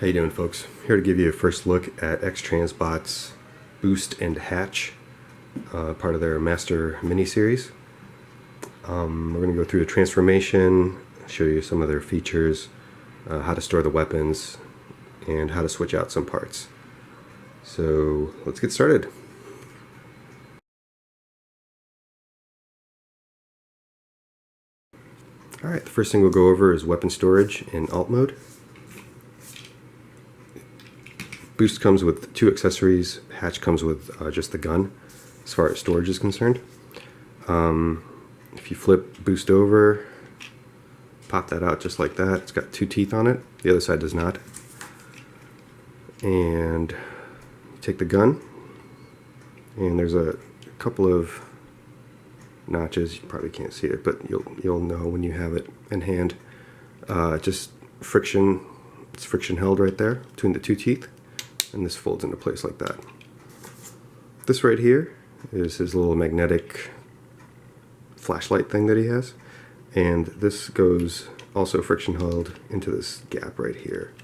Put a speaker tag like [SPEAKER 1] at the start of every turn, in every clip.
[SPEAKER 1] How you doing, folks? Here to give you a first look at X-Transbots Boost and Hatch, part of their Master mini-series. We're going to go through the transformation, show you some of their features, how to store the weapons, and how to switch out some parts. So let's get started. Alright, the first thing we'll go over is weapon storage in alt mode. Boost comes with 2 accessories, Hatch comes with just the gun as far as storage is concerned. If you flip Boost over, pop that out just like that. It's got 2 teeth on it, the other side does not. And you take the gun, and there's a couple of notches. You probably can't see it, but you'll know when you have it in hand. Just friction, it's friction held right there between the 2 teeth. And this folds into place like that. This right here is his little magnetic flashlight thing that he has, and this goes also friction held into this gap right here.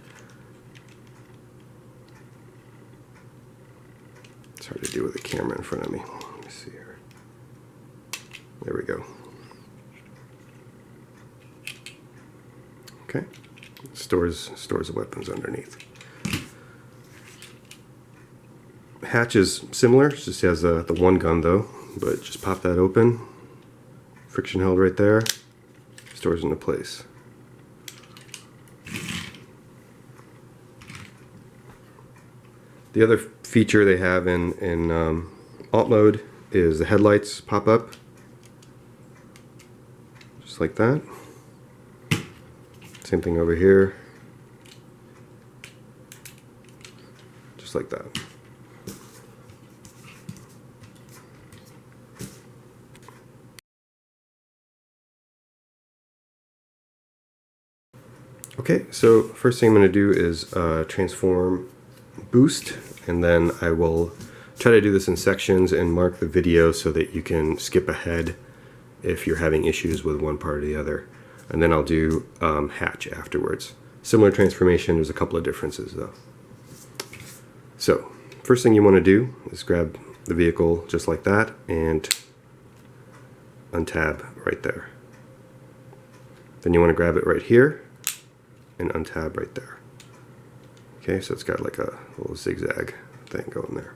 [SPEAKER 1] It's hard to do with the camera in front of me. Let me see here. There we go. Okay, stores the weapons underneath. Hatch is similar, just has the one gun though, but just pop that open, friction held right there, stores into place. The other feature they have in alt mode is the headlights pop up, just like that. Same thing over here, just like that. Okay, so first thing I'm going to do is transform Boost, and then I will try to do this in sections and mark the video so that you can skip ahead if you're having issues with one part or the other. And then I'll do Hatch afterwards. Similar transformation, there's a couple of differences though. So, first thing you want to do is grab the vehicle just like that and untab right there. Then you want to grab it right here and untab right there. Okay, so it's got like a little zigzag thing going there.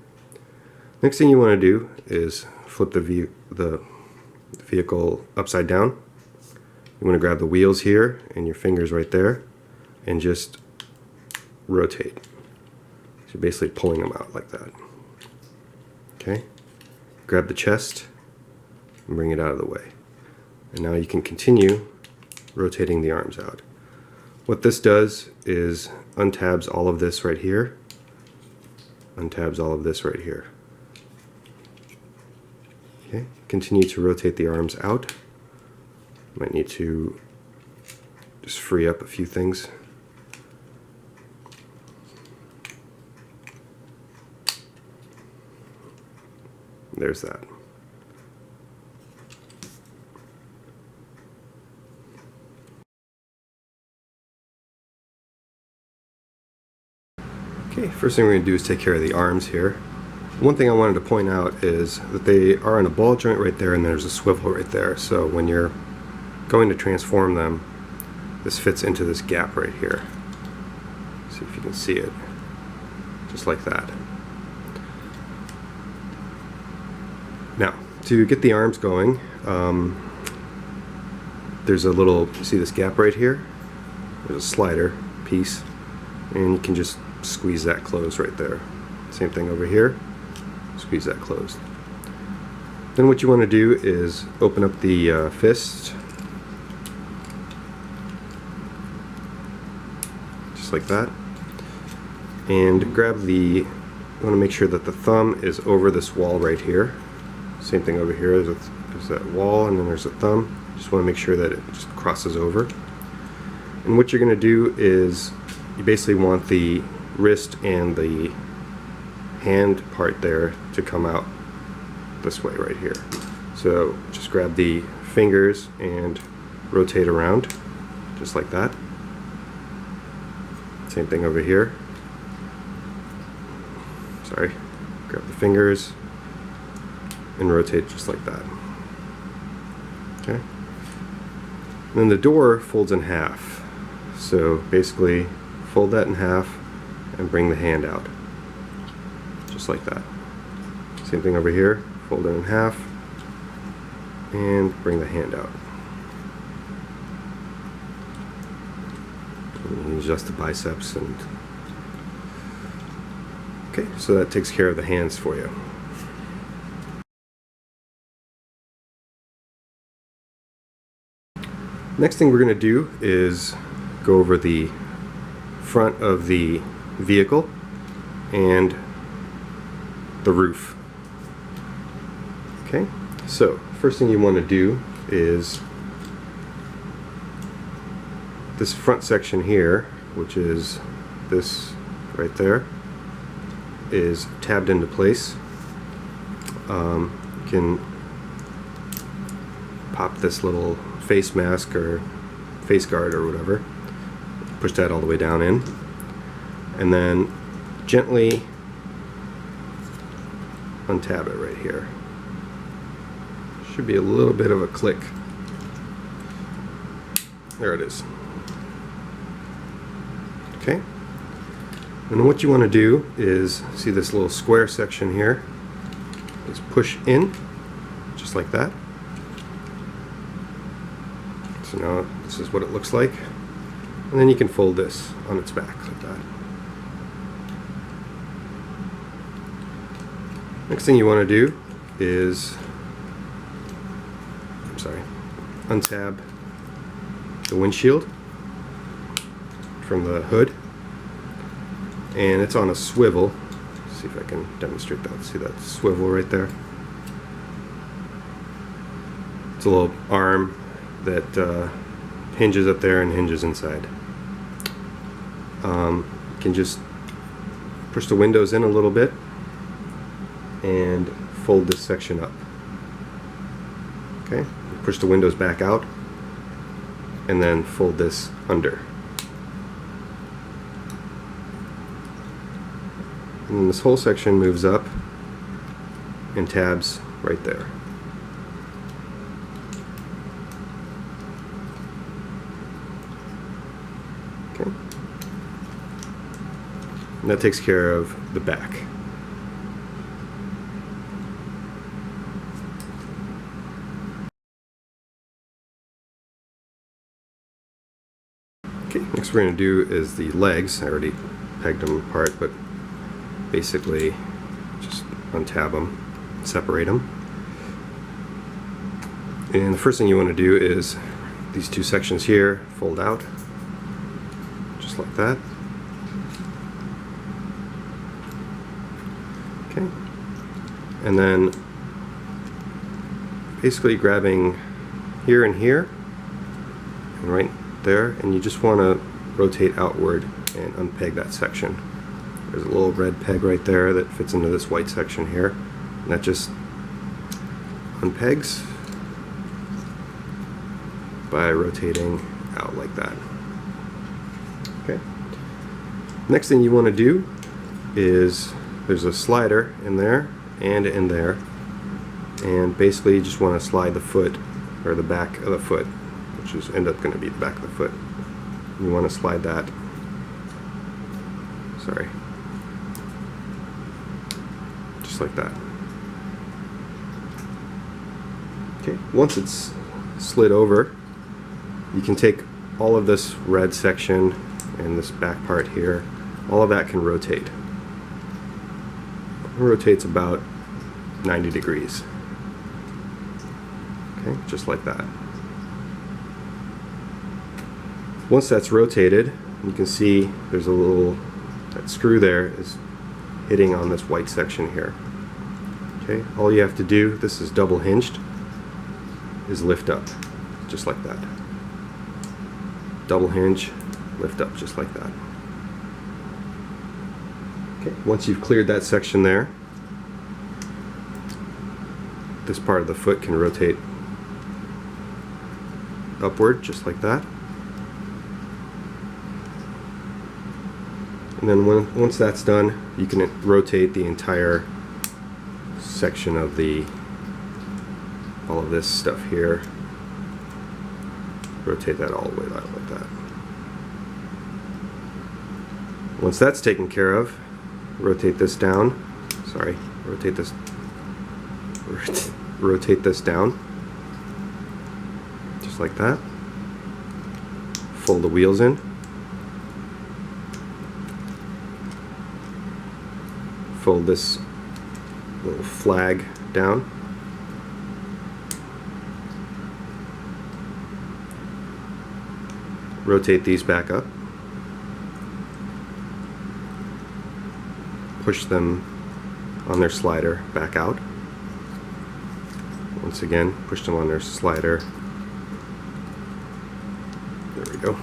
[SPEAKER 1] Next thing you want to do is flip the vehicle upside down. You want to grab the wheels here and your fingers right there and just rotate. So you're basically pulling them out like that. Okay, grab the chest and bring it out of the way. And now you can continue rotating the arms out. What this does is untabs all of this right here, untabs all of this right here. Okay, continue to rotate the arms out. Might need to just free up a few things. There's that. Okay, first thing we're going to do is take care of the arms here. One thing I wanted to point out is that they are in a ball joint right there, and there's a swivel right there. So when you're going to transform them, this fits into this gap right here. See if you can see it. Just like that. Now, to get the arms going, there's a little, see this gap right here? There's a slider piece, and you can just squeeze that closed right there. Same thing over here, squeeze that closed. Then what you want to do is open up the fist, just like that, and grab the, you want to make sure that the thumb is over this wall right here. Same thing over here, there's that wall, and then there's a thumb. Just want to make sure that it just crosses over. And what you're going to do is you basically want the wrist and the hand part there to come out this way right here. So just grab the fingers and rotate around just like that. Same thing over here. Sorry. Grab the fingers and rotate just like that. Okay. And then the door folds in half. So basically fold that in half and bring the hand out. Just like that. Same thing over here. Fold it in half and bring the hand out. And adjust the biceps and okay, so that takes care of the hands for you. Next thing we're going to do is go over the front of the vehicle and the roof. Okay, so first thing you want to do is this front section here, which is this right there, is tabbed into place. You can pop this little face mask or face guard or whatever, push that all the way down in, and then gently untab it right here. Should be a little bit of a click. There it is. Okay. And what you want to do is, see this little square section here, is push in, just like that. So now this is what it looks like. And then you can fold this on its back like that. Next thing you want to do is, untab the windshield from the hood. And it's on a swivel. Let's see if I can demonstrate that. See that swivel right there? It's a little arm that hinges up there and hinges inside. You can just push the windows in a little bit and fold this section up. Okay, push the windows back out and then fold this under. And then this whole section moves up and tabs right there. Okay. And that takes care of the back. Okay, next we're going to do is the legs. I already pegged them apart, but basically just untab them, separate them. And the first thing you want to do is these two sections here fold out, just like that. Okay, and then basically grabbing here and here, and right there, and you just want to rotate outward and unpeg that section. There's a little red peg right there that fits into this white section here, and that just unpegs by rotating out like that. Okay. Next thing you want to do is, there's a slider in there and in there, and basically you just want to slide the foot, or the back of the foot, which is end up going to be the back of the foot. You want to slide that, just like that. Okay, once it's slid over, you can take all of this red section and this back part here, all of that can rotate. It rotates about 90 degrees. Okay, just like that. Once that's rotated, you can see there's a little, that screw there is hitting on this white section here. Okay, all you have to do, this is double hinged, is lift up, just like that. Double hinge, lift up, just like that. Okay, once you've cleared that section there, this part of the foot can rotate upward, just like that. And then once that's done, you can rotate the entire section of all of this stuff here. Rotate that all the way out like that. Once that's taken care of, rotate this down. Sorry, rotate this down. Just like that. Fold the wheels in. Fold this little flag down. Rotate these back up. Push them on their slider back out. Once again, push them on their slider. There we go.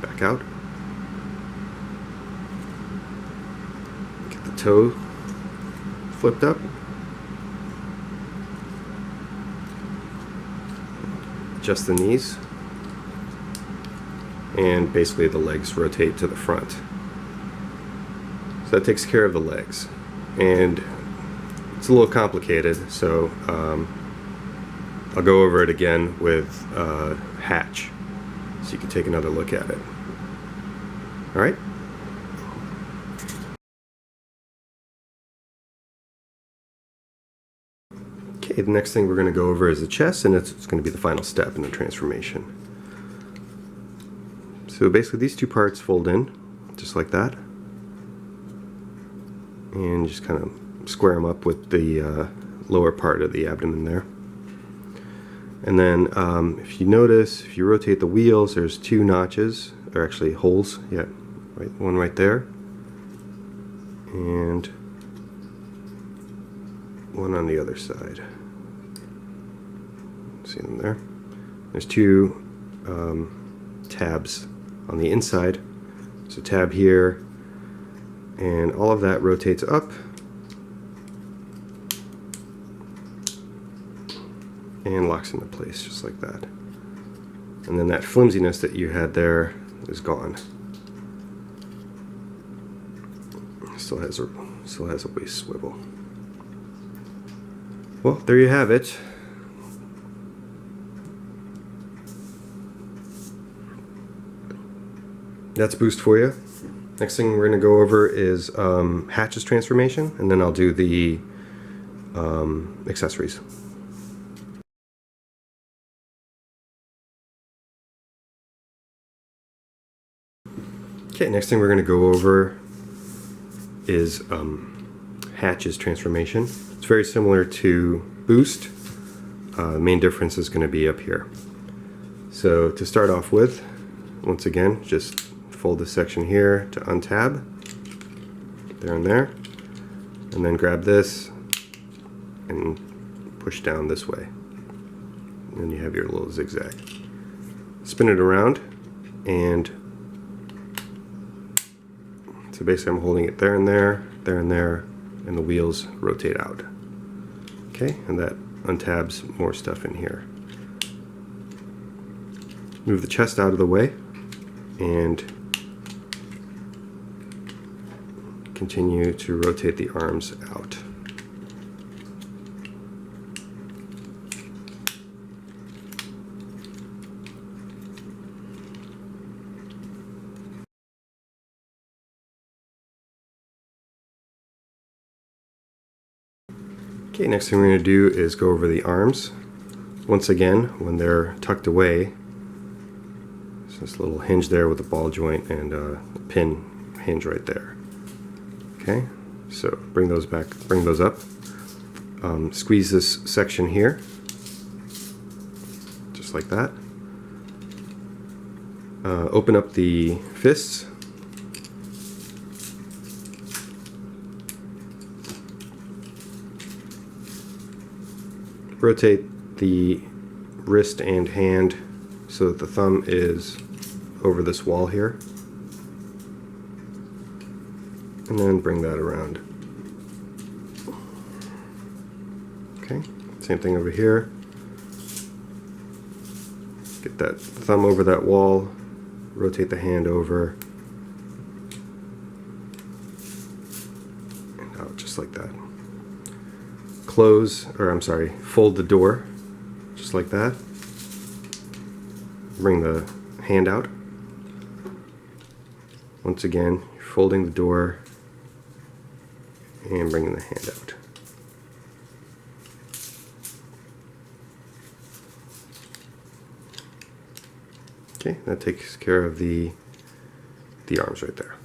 [SPEAKER 1] Back out. Get the toe flipped up. Adjust the knees. And basically the legs rotate to the front. So that takes care of the legs. And it's a little complicated, so I'll go over it again with hatch, so you can take another look at it. Alright? Okay, the next thing we're going to go over is the chest, and it's going to be the final step in the transformation. So basically these two parts fold in, just like that. And just kind of square them up with the lower part of the abdomen there. And then if you notice, if you rotate the wheels, there's two notches, or actually holes, yeah, right, one right there, and one on the other side. See them there? There's two tabs on the inside. So tab here, and all of that rotates up and locks into place just like that. And then that flimsiness that you had there is gone. Still has a waist swivel. Well, there you have it. That's Boost for you. Next thing we're going to go over is Hatch's transformation, and then I'll do the accessories. Okay, next thing we're going to go over is Hatch's transformation. It's very similar to Boost. The main difference is going to be up here. So to start off with, once again, just fold this section here to untab, there and there, and then grab this and push down this way. And then you have your little zigzag. Spin it around, and so basically I'm holding it there and there, there and there, and the wheels rotate out. Okay, and that untabs more stuff in here. Move the chest out of the way, and continue to rotate the arms out. Okay, next thing we're going to do is go over the arms. Once again, when they're tucked away, there's this little hinge there with a ball joint and a pin hinge right there. Okay, so bring those back, bring those up. Squeeze this section here, just like that. Open up the fists. Rotate the wrist and hand so that the thumb is over this wall here. And then bring that around. Okay, same thing over here. Get that thumb over that wall, rotate the hand over, just like that. Fold the door, just like that. Bring the hand out. Once again, you're folding the door and bringing the hand out. Okay, that takes care of the arms right there.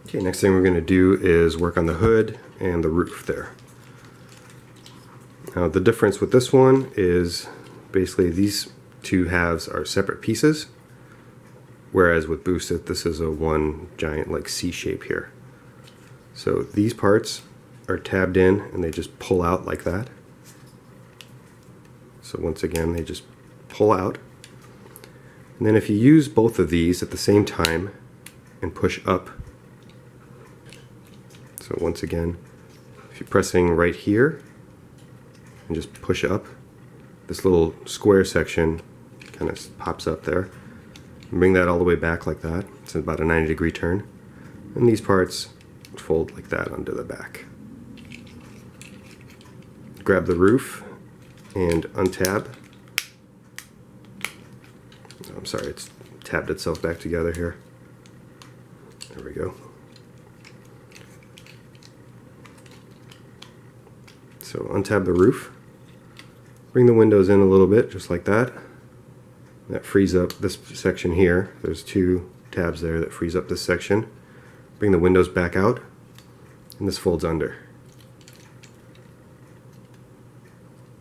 [SPEAKER 1] Okay, next thing we're going to do is work on the hood and the roof there. Now the difference with this one is basically these two halves are separate pieces, whereas with Boosted this is a one giant like C shape here. So these parts are tabbed in and they just pull out like that. So once again they just pull out. And then if you use both of these at the same time and push up, so once again, if you're pressing right here and just push up, this little square section kind of pops up there. And bring that all the way back like that. It's about a 90-degree turn. And these parts fold like that onto the back. Grab the roof and untab. I'm sorry, it's tabbed itself back together here. There we go. So untab the roof. Bring the windows in a little bit, just like that. That frees up this section here. There's two tabs there that frees up this section. Bring the windows back out, and this folds under.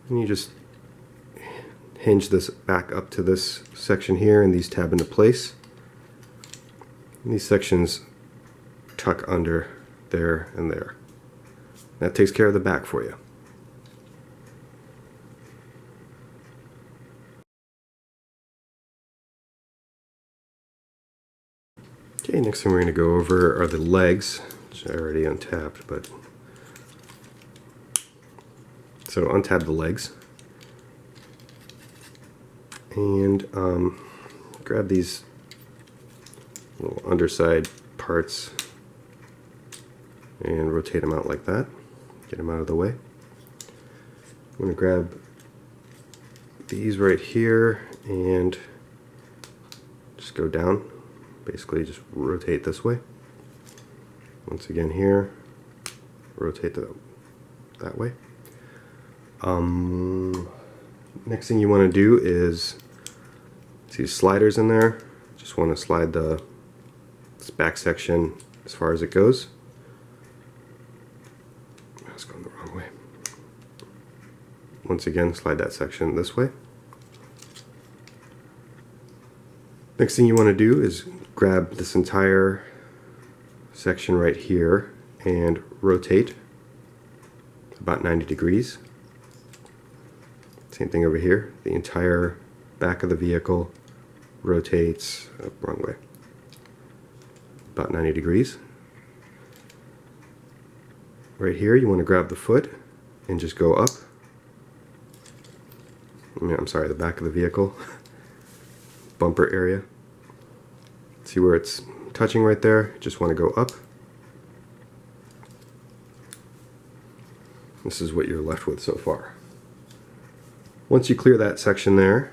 [SPEAKER 1] And you just hinge this back up to this section here, and these tab into place. And these sections tuck under there and there. That takes care of the back for you. Okay, next thing we're going to go over are the legs, which I already untabbed, but so untab the legs and grab these little underside parts and rotate them out like that. Get them out of the way. I'm going to grab these right here and just go down. Basically just rotate this way. Once again here, rotate that way. Next thing you want to do is see sliders in there. Just want to slide this back section as far as it goes. I was going the wrong way. Once again, slide that section this way. Next thing you want to do is grab this entire section right here and rotate about 90 degrees. Same thing over here. The entire back of the vehicle rotates, wrong way, about 90 degrees. Right here you want to grab the foot and just go up. I'm sorry, the back of the vehicle. Bumper area. See where it's touching right there? Just want to go up. This is what you're left with so far. Once you clear that section there,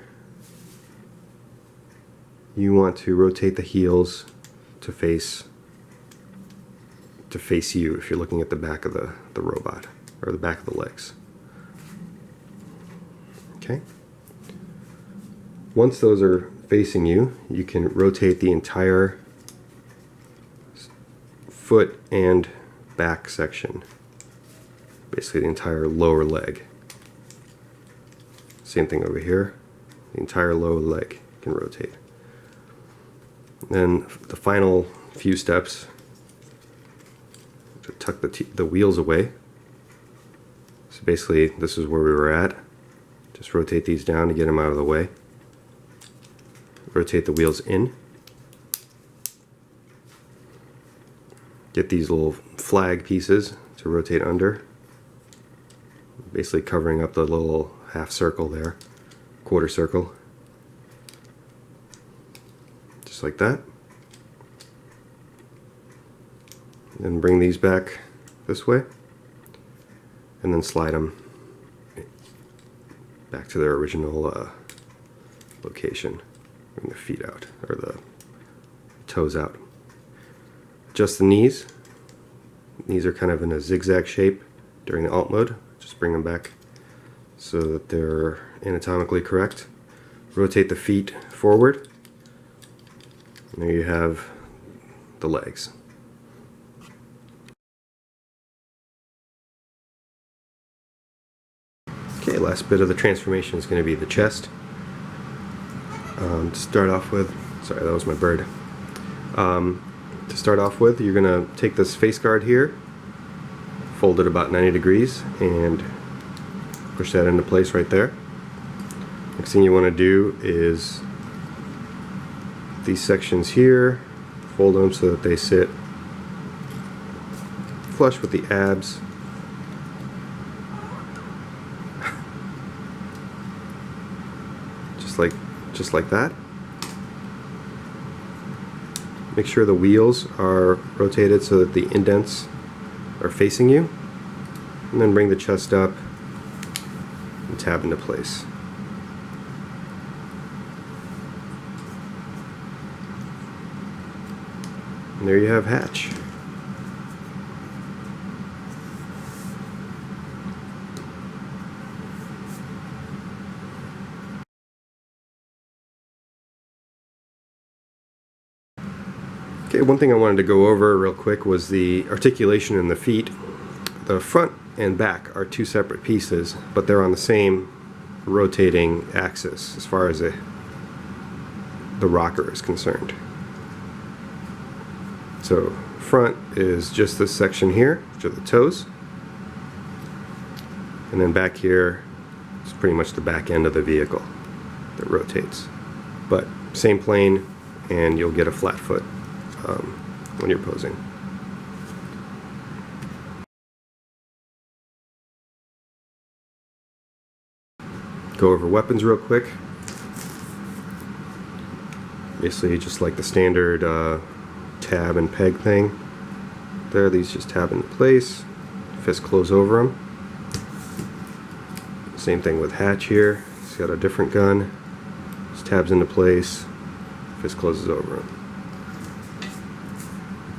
[SPEAKER 1] you want to rotate the heels to face you if you're looking at the back of the robot, or the back of the legs. Okay. Once those are facing you, you can rotate the entire foot and back section, basically the entire lower leg. Same thing over here, the entire lower leg can rotate. Then the final few steps to tuck the wheels away. So basically this is where we were at. Just rotate these down to get them out of the way. Rotate the wheels in. Get these little flag pieces to rotate under. Basically covering up the little half circle there, quarter circle. Just just like that. Then bring these back this way, and then slide them back to their original location. Bring the feet out, or the toes out. Adjust the knees. Knees are kind of in a zigzag shape during the alt mode. Just bring them back so that they're anatomically correct. Rotate the feet forward. And there you have the legs. Okay, last bit of the transformation is going to be the chest. To start off with, sorry, that was my bird. To start off with, you're going to take this face guard here, fold it about 90 degrees, and push that into place right there. Next thing you want to do is these sections here, fold them so that they sit flush with the abs. just like that. Make sure the wheels are rotated so that the indents are facing you, and then bring the chest up and tab into place. And there you have Hatch. Okay, one thing I wanted to go over real quick was the articulation in the feet. The front and back are two separate pieces, but they're on the same rotating axis as far as the rocker is concerned. So front is just this section here, which are the toes, and then back here is pretty much the back end of the vehicle that rotates. But same plane, and you'll get a flat foot when you're posing. Go over weapons real quick. Basically just like the standard tab and peg thing. There, these just tab into place. Fist close over them. Same thing with Hatch here. He's got a different gun. Just tabs into place. Fist closes over him.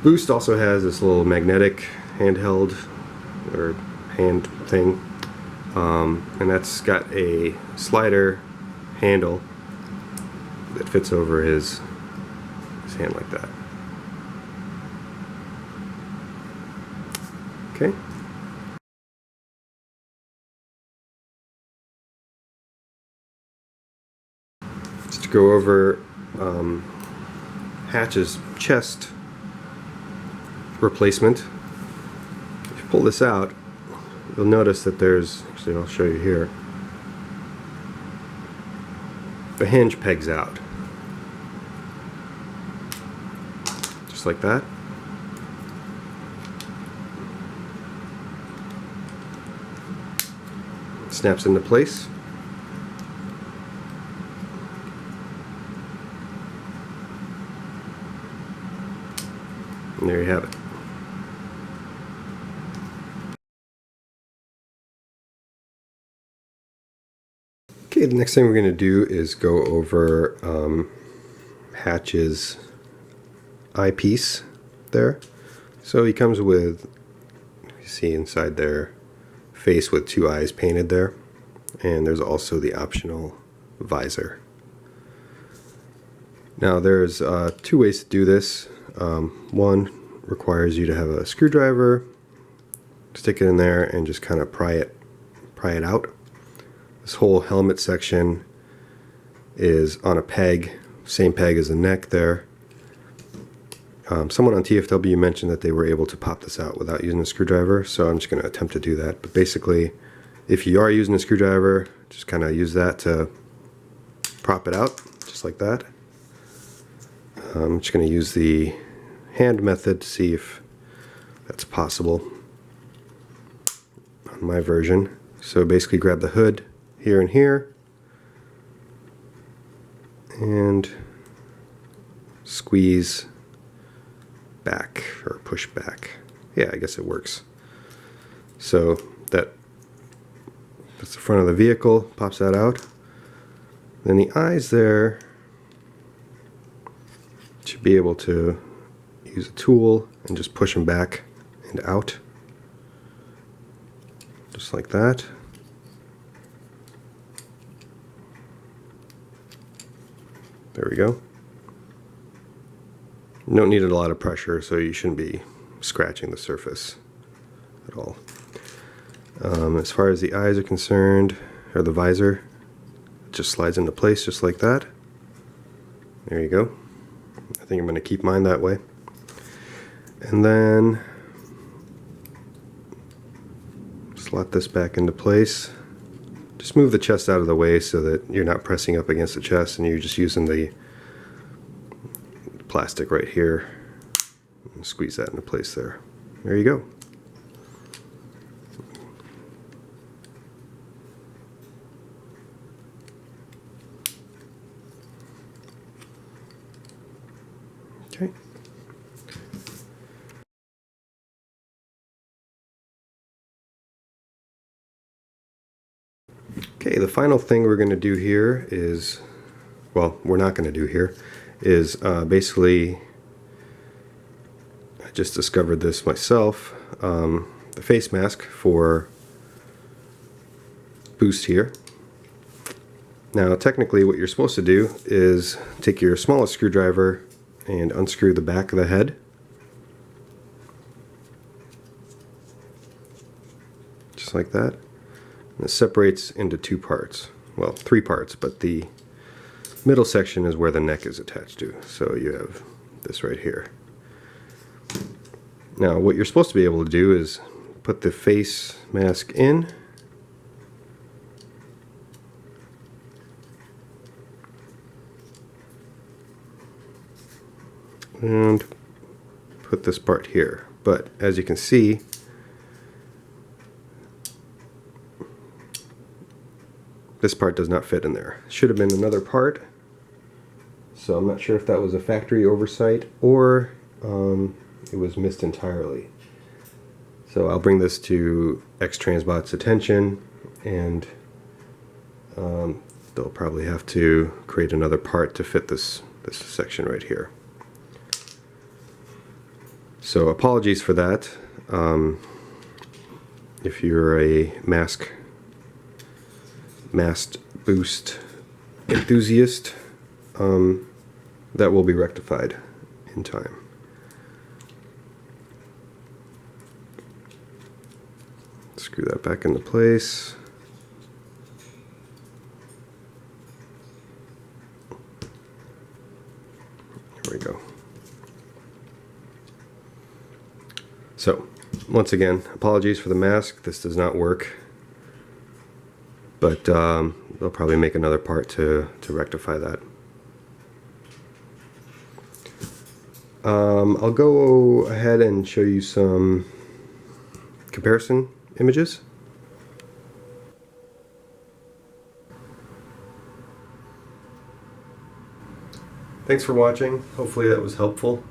[SPEAKER 1] Boost also has this little magnetic handheld or hand thing, and that's got a slider handle that fits over his hand like that. Okay. Just to go over Hatch's chest replacement. If you pull this out, you'll notice that there's, actually I'll show you here, the hinge pegs out. Just like that. It snaps into place. And there you have it. Okay, the next thing we're going to do is go over Hatch's eyepiece there. So he comes with, you see inside there, face with two eyes painted there. And there's also the optional visor. Now there's two ways to do this. One requires you to have a screwdriver, stick it in there, and just kind of pry it out. This whole helmet section is on a peg, same peg as the neck there. Someone on TFW mentioned that they were able to pop this out without using a screwdriver, so I'm just going to attempt to do that. But basically, if you are using a screwdriver, just kind of use that to prop it out, just like that. I'm just going to use the hand method to see if that's possible on my version. So basically grab the hood here and here and squeeze back or push back. Yeah, I guess it works. So that's the front of the vehicle, pops that out. Then the eyes there, should be able to use a tool and just push them back and out. Just like that. There we go. You don't need a lot of pressure, so you shouldn't be scratching the surface at all. As far as the eyes are concerned, or the visor, it just slides into place just like that. There you go. I think I'm going to keep mine that way. And then slot this back into place. Just move the chest out of the way so that you're not pressing up against the chest and you're just using the plastic right here. Squeeze that into place there. There you go. Okay. Okay, the final thing we're going to do here is, well, we're not going to do here, is basically, I just discovered this myself, the face mask for boost here. Now technically what you're supposed to do is take your smallest screwdriver and unscrew the back of the head. Just like that. And it separates into two parts. Well, three parts, but the middle section is where the neck is attached to. So you have this right here. Now what you're supposed to be able to do is put the face mask in. And put this part here. But as you can see, this part does not fit in there. Should have been another part. So I'm not sure if that was a factory oversight or it was missed entirely. So I'll bring this to X-Transbots' attention, and they'll probably have to create another part to fit this section right here. So apologies for that. If you're a masked boost enthusiast, that will be rectified in time. Screw that back into place. There we go. So, once again, apologies for the mask. This does not work. But they'll probably make another part to rectify that. I'll go ahead and show you some comparison images. Thanks for watching. Hopefully that was helpful.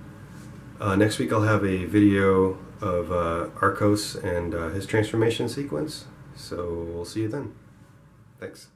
[SPEAKER 1] Next week I'll have a video of Arcos and his transformation sequence. So we'll see you then. Thanks.